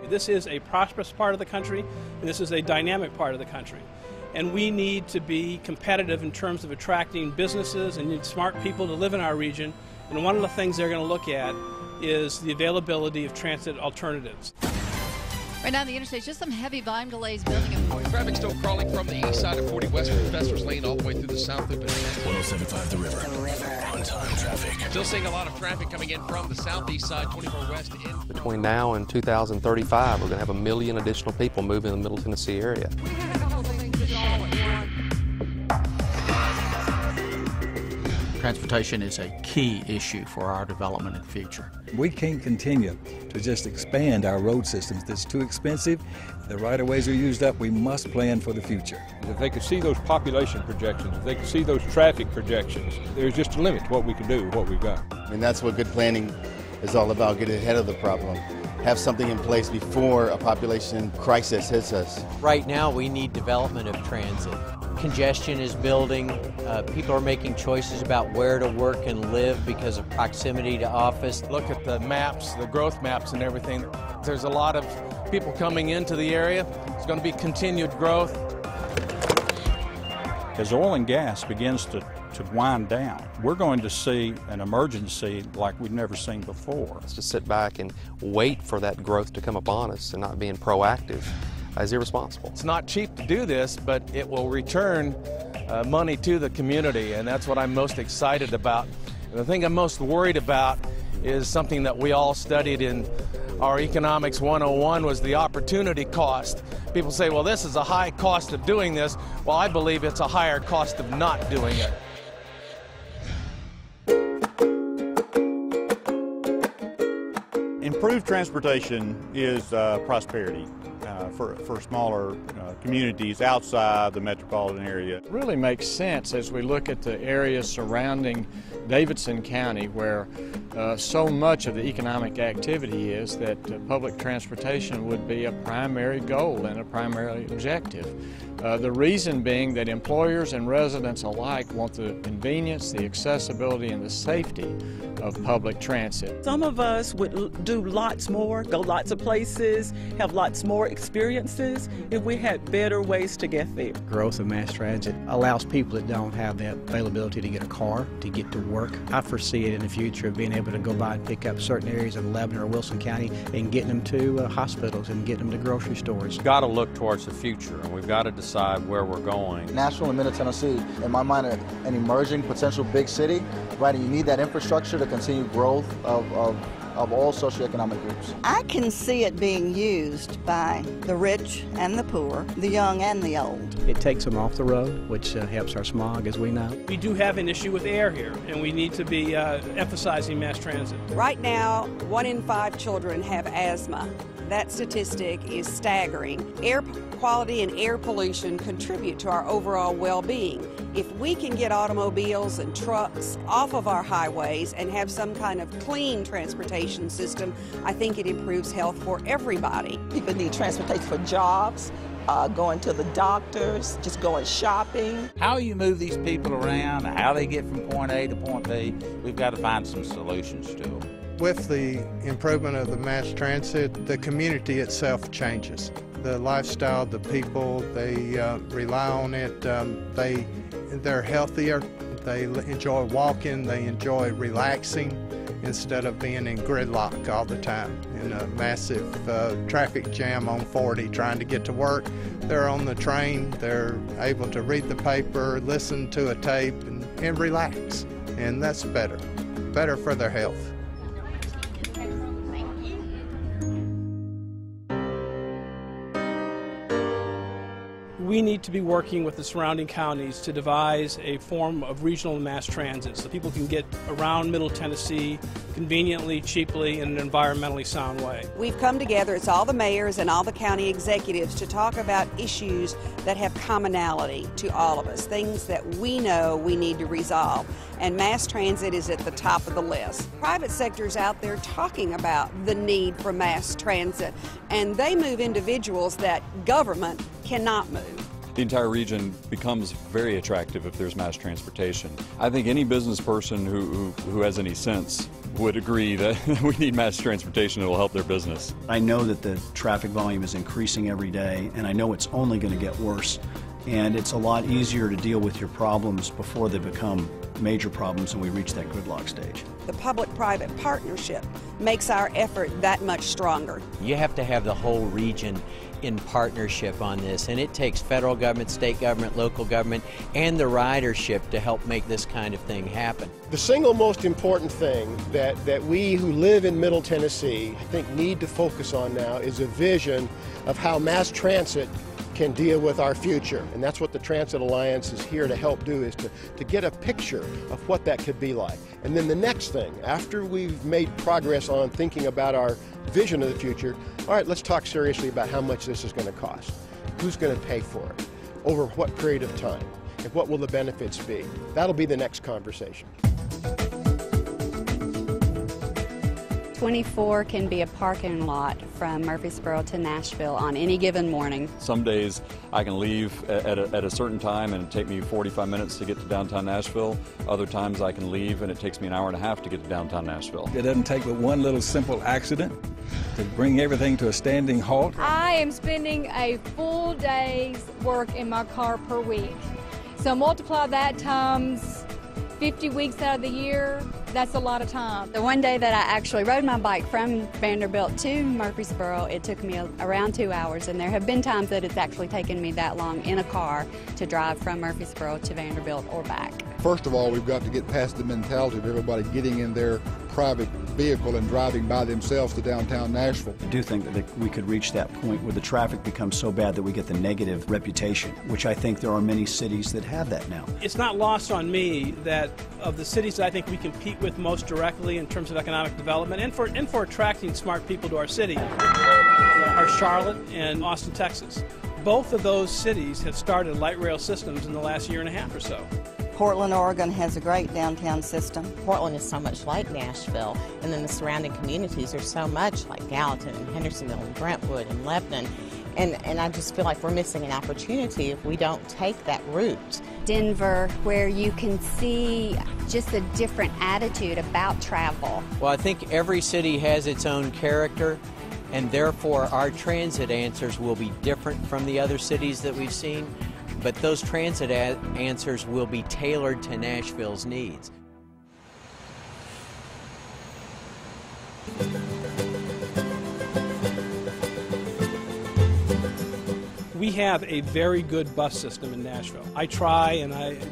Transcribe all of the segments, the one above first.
This is a prosperous part of the country, and this is a dynamic part of the country. And we need to be competitive in terms of attracting businesses and smart people to live in our region. And one of the things they're going to look at is the availability of transit alternatives. Right now on the interstate, just some heavy volume delays building up. Traffic still crawling from the east side of 40 West from Professor's Lane all the way through the South Loop. 107.5 The River. On-time traffic. Still seeing a lot of traffic coming in from the southeast side, 24 West in. Between now and 2035, we're going to have 1 million additional people moving in the Middle Tennessee area. Transportation is a key issue for our development and future. We can't continue to just expand our road systems. It's too expensive. The right-of-ways are used up. We must plan for the future. If they could see those population projections, if they could see those traffic projections, there's just a limit to what we can do with what we've got. I mean, that's what good planning is all about, getting ahead of the problem. Have something in place before a population crisis hits us. Right now, we need development of transit. Congestion is building. People are making choices about where to work and live because of proximity to office. Look at the maps, the growth maps and everything. There's a lot of people coming into the area. There's going to be continued growth. As oil and gas begins to wind down, we're going to see an emergency like we've never seen before. Let's just sit back and wait for that growth to come upon us and not being proactive is irresponsible. It's not cheap to do this, but it will return money to the community, and that's what I'm most excited about. And the thing I'm most worried about is something that we all studied in our Economics 101 was the opportunity cost. People say, well, this is a high cost of doing this. Well, I believe it's a higher cost of not doing it. Improved transportation is prosperity for smaller communities outside the metropolitan area. It really makes sense as we look at the areas surrounding Davidson County, where so much of the economic activity is, that public transportation would be a primary goal and a primary objective. The reason being that employers and residents alike want the convenience, the accessibility, and the safety of public transit. Some of us would do lots more, go lots of places, have lots more experiences if we had better ways to get there. Growth of mass transit allows people that don't have that availability to get a car, to get to work. I foresee it in the future of being able to go by and pick up certain areas of Lebanon or Wilson County and getting them to hospitals and getting them to grocery stores. We've got to look towards the future, and we've got to decide where we're going. Nashville and Middle Tennessee, in my mind, are an emerging potential big city, right? And you need that infrastructure to continue growth of all socioeconomic groups. I can see it being used by the rich and the poor, the young and the old. It takes them off the road, which helps our smog, as we know. We do have an issue with air here, and we need to be emphasizing mass transit. Right now, 1 in 5 children have asthma. That statistic is staggering. Air quality and air pollution contribute to our overall well-being. If we can get automobiles and trucks off of our highways and have some kind of clean transportation system, I think it improves health for everybody. People need transportation for jobs, going to the doctors, just going shopping. How you move these people around, how they get from point A to point B, we've got to find some solutions to them. With the improvement of the mass transit, the community itself changes. The lifestyle, the people, they rely on it, they're healthier, they enjoy walking, they enjoy relaxing instead of being in gridlock all the time in a massive traffic jam on 40 trying to get to work. They're on the train, they're able to read the paper, listen to a tape, and relax, and that's better for their health. We need to be working with the surrounding counties to devise a form of regional mass transit so people can get around Middle Tennessee conveniently, cheaply, in an environmentally sound way. We've come together, it's all the mayors and all the county executives, to talk about issues that have commonality to all of us, things that we know we need to resolve. And mass transit is at the top of the list. Private sector's out there talking about the need for mass transit, and they move individuals that government cannot move. The entire region becomes very attractive if there's mass transportation. I think any business person who has any sense would agree that we need mass transportation that will help their business. I know that the traffic volume is increasing every day, and I know it's only going to get worse. And it's a lot easier to deal with your problems before they become major problems and we reach that gridlock stage. The public-private partnership makes our effort that much stronger. You have to have the whole region in partnership on this, and it takes federal government, state government, local government, and the ridership to help make this kind of thing happen. The single most important thing that we who live in Middle Tennessee, I think, need to focus on now is a vision of how mass transit can deal with our future. And that's what the Transit Alliance is here to help do, is to get a picture of what that could be like. And then the next thing, after we've made progress on thinking about our vision of the future, all right, let's talk seriously about how much this is going to cost. Who's going to pay for it? Over what period of time? And what will the benefits be? That'll be the next conversation. 24 can be a parking lot from Murfreesboro to Nashville on any given morning. Some days I can leave at a certain time and it take me 45 minutes to get to downtown Nashville. Other times I can leave and it takes me an hour and a half to get to downtown Nashville. It doesn't take but one little simple accident to bring everything to a standing halt. I am spending a full day's work in my car per week. So multiply that times 50 weeks out of the year, that's a lot of time. The one day that I actually rode my bike from Vanderbilt to Murfreesboro, it took me around 2 hours, and there have been times that it's actually taken me that long in a car to drive from Murfreesboro to Vanderbilt or back. First of all, we've got to get past the mentality of everybody getting in their private vehicle and driving by themselves to downtown Nashville. I do think that we could reach that point where the traffic becomes so bad that we get the negative reputation, which I think there are many cities that have that now. It's not lost on me that of the cities that I think we compete with most directly in terms of economic development and for attracting smart people to our city are Charlotte and Austin, Texas. Both of those cities have started light rail systems in the last year and a half or so. Portland, Oregon has a great downtown system. Portland is so much like Nashville, and then the surrounding communities are so much like Gallatin and Hendersonville and Brentwood and Lebanon. And I just feel like we're missing an opportunity if we don't take that route. Denver, where you can see just a different attitude about travel. Well, I think every city has its own character, and therefore our transit answers will be different from the other cities that we've seen, but those transit answers will be tailored to Nashville's needs. We have a very good bus system in Nashville. I try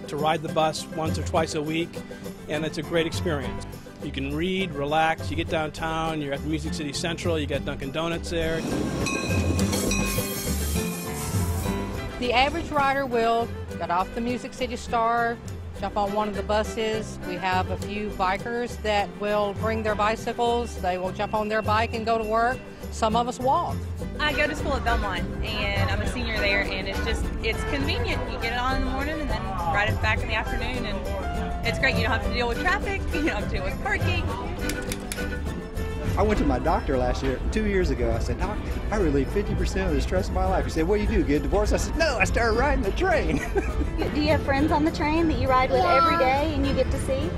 to ride the bus once or twice a week, and it's a great experience. You can read, relax, you get downtown, you're at the Music City Central, you got Dunkin' Donuts there. The average rider will get off the Music City Star, jump on one of the buses. We have a few bikers that will bring their bicycles. They will jump on their bike and go to work. Some of us walk. I go to school at Belmont, and I'm a senior there, and it's convenient. You get it on in the morning and then ride it back in the afternoon, and it's great. You don't have to deal with traffic, you don't have to deal with parking. I went to my doctor 2 years ago. I said, Doc, I relieve 50% of the stress of my life. He said, what do you do, get divorced? I said, no, I started riding the train. Do you have friends on the train that you ride with every day and you get to see?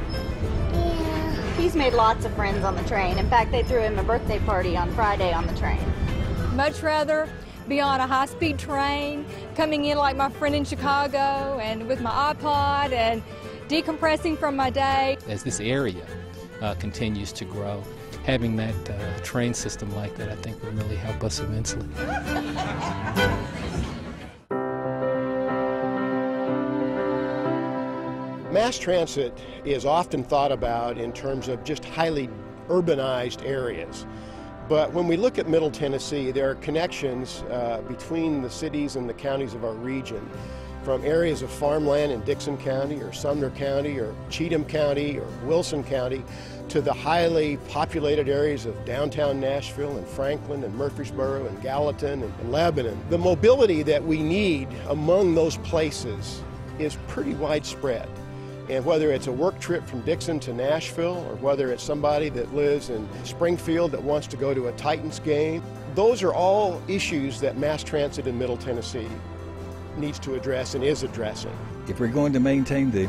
Yeah. He's made lots of friends on the train. In fact, they threw him a birthday party on Friday on the train. Much rather be on a high-speed train, coming in like my friend in Chicago and with my iPod and decompressing from my day. As this area continues to grow, having that train system like that, I think, will really help us immensely. Mass transit is often thought about in terms of just highly urbanized areas. But when we look at Middle Tennessee, there are connections between the cities and the counties of our region, from areas of farmland in Dixon County or Sumner County or Cheatham County or Wilson County to the highly populated areas of downtown Nashville and Franklin and Murfreesboro and Gallatin and Lebanon. The mobility that we need among those places is pretty widespread. And whether it's a work trip from Dixon to Nashville or whether it's somebody that lives in Springfield that wants to go to a Titans game, those are all issues that mass transit in Middle Tennessee needs to address and is addressing. If we're going to maintain the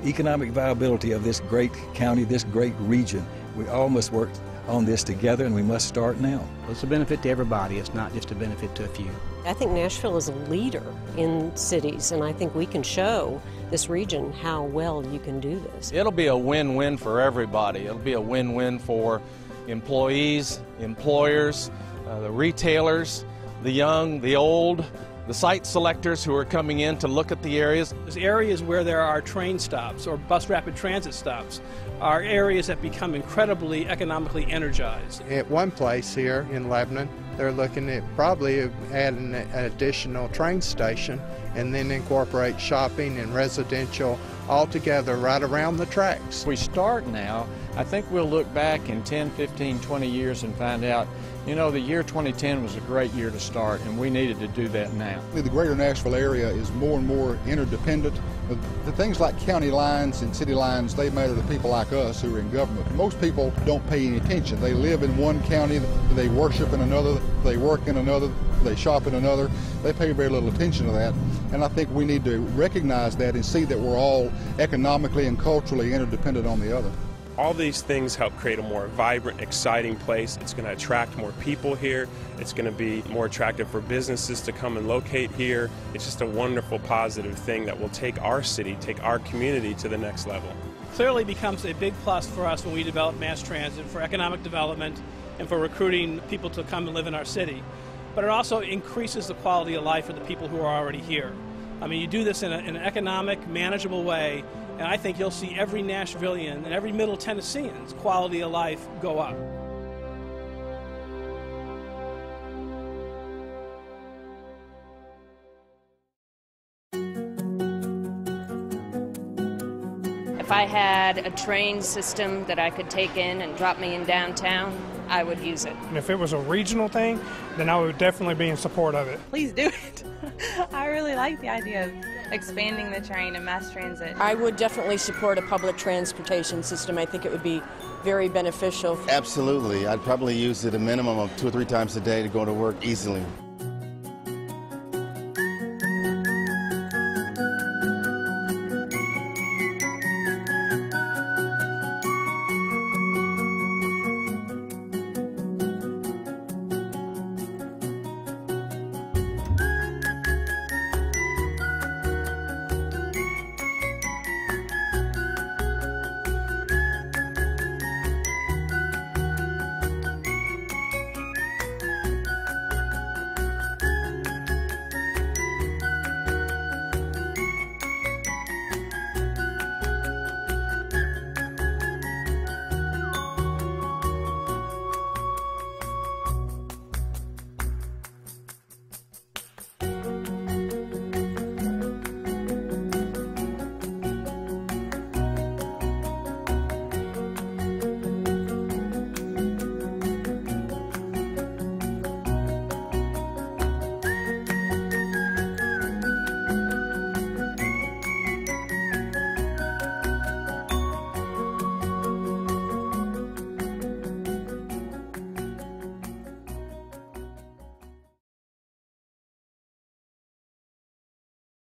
economic viability of this great county, this great region, We all must work on this together, and we must start now. It's a benefit to everybody. It's not just a benefit to a few. I think Nashville is a leader in cities, and I think we can show this region how well you can do this. It'll be a win-win for everybody. It'll be a win-win for employees, employers, the retailers, the young, the old, the site selectors who are coming in to look at the areas. There's areas where there are train stops or bus rapid transit stops are areas that become incredibly economically energized. At one place here in Lebanon, they're looking at probably adding an additional train station and then incorporate shopping and residential all together right around the tracks. If we start now, I think we'll look back in 10, 15, 20 years and find out, you know, the year 2010 was a great year to start, and we needed to do that now. The greater Nashville area is more and more interdependent. The things like county lines and city lines, they matter to people like us who are in government. Most people don't pay any attention. They live in one county, they worship in another, they work in another, they shop in another. They pay very little attention to that. And I think we need to recognize that and see that we're all economically and culturally interdependent on the other. All these things help create a more vibrant, exciting place. It's going to attract more people here. It's going to be more attractive for businesses to come and locate here. It's just a wonderful, positive thing that will take our city, take our community to the next level. Clearly becomes a big plus for us when we develop mass transit for economic development and for recruiting people to come and live in our city. But it also increases the quality of life for the people who are already here. I mean, you do this in an economic, manageable way, and I think you'll see every Nashvilleian and every Middle Tennessean's quality of life go up. If I had a train system that I could take in and drop me in downtown, I would use it. And if it was a regional thing, then I would definitely be in support of it. Please do it. I really like the idea of expanding the train and mass transit. I would definitely support a public transportation system. I think it would be very beneficial. Absolutely. I'd probably use it a minimum of 2 or 3 times a day to go to work easily.